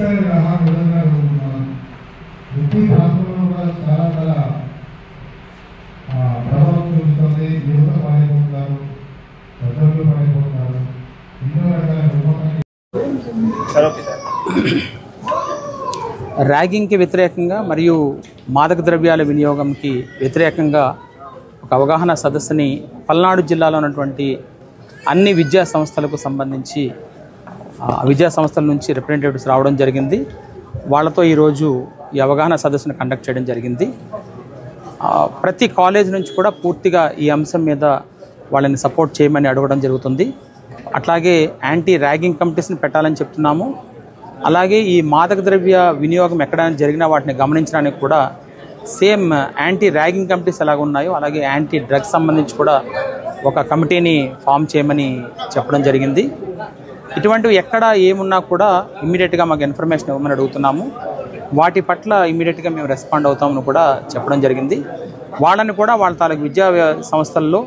అభిప్రాయాలు విధంగా వృత్తి ప్రాంతంలో కూడా చాలా చాలా ప్రభావం చూస్తుంది. యువత పడైపోతున్నారు, పెద్దలు పడైపోతున్నారు, ఎన్నో రకాల ర్యాగింగ్కి వ్యతిరేకంగా మరియు మాదక ద్రవ్యాల వినియోగంకి వ్యతిరేకంగా ఒక అవగాహన సదస్సుని పల్నాడు జిల్లాలో ఉన్నటువంటి అన్ని విద్యా సంస్థలకు సంబంధించి విద్యా సంస్థల నుంచి రిప్రజెంటేటివ్స్ రావడం జరిగింది. వాళ్ళతో ఈరోజు ఈ అవగాహన సదస్సును కండక్ట్ చేయడం జరిగింది. ప్రతి కాలేజ్ నుంచి కూడా పూర్తిగా ఈ అంశం మీద వాళ్ళని సపోర్ట్ చేయమని అడగడం జరుగుతుంది. అట్లాగే యాంటీ ర్యాగింగ్ కమిటీస్ని పెట్టాలని చెప్తున్నాము. అలాగే ఈ మాదక ద్రవ్య వినియోగం ఎక్కడైనా జరిగినా వాటిని గమనించడానికి కూడా సేమ్ యాంటీ ర్యాగింగ్ కమిటీస్ ఎలాగ ఉన్నాయో అలాగే యాంటీ డ్రగ్స్ సంబంధించి కూడా ఒక కమిటీని ఫామ్ చేయమని చెప్పడం జరిగింది. ఇటువంటివి ఎక్కడ ఏమున్నా కూడా ఇమ్మీడియట్గా మాకు ఇన్ఫర్మేషన్ ఇవ్వమని అడుగుతున్నాము. వాటి పట్ల ఇమ్మీడియట్గా మేము రెస్పాండ్ అవుతామని కూడా చెప్పడం జరిగింది. వాళ్ళని కూడా వాళ్ళ తాలూకు విద్యా సంస్థల్లో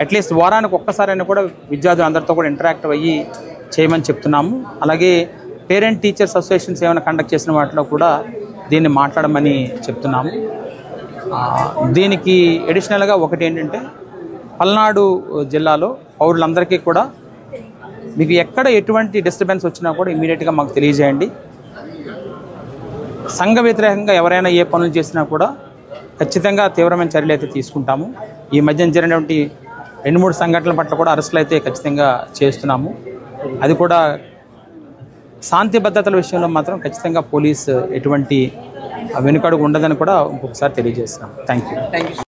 అట్లీస్ట్ వారానికి ఒక్కసారైనా కూడా విద్యార్థులు అందరితో కూడా ఇంటరాక్ట్ అయ్యి చేయమని చెప్తున్నాము. అలాగే పేరెంట్ టీచర్స్ అసోసియేషన్స్ ఏమైనా కండక్ట్ చేసిన వాటిలో కూడా దీన్ని మాట్లాడమని చెప్తున్నాము. దీనికి అడిషనల్గా ఒకటి ఏంటంటే పల్నాడు జిల్లాలో పౌరులందరికీ కూడా మీకు ఎక్కడ ఎటువంటి డిస్టర్బెన్స్ వచ్చినా కూడా ఇమీడియట్గా మాకు తెలియజేయండి. సంఘ వ్యతిరేకంగా ఎవరైనా ఏ పనులు చేసినా కూడా ఖచ్చితంగా తీవ్రమైన చర్యలు అయితే తీసుకుంటాము. ఈ మధ్య జరిగినటువంటి 2-3 సంఘటనల పట్ల కూడా అరెస్టులు అయితే ఖచ్చితంగా చేస్తున్నాము. అది కూడా శాంతి భద్రతల విషయంలో మాత్రం ఖచ్చితంగా పోలీసు ఎటువంటి వెనుకడుగు ఉండదని కూడా ఇంకొకసారి తెలియజేస్తున్నాము. Thank you.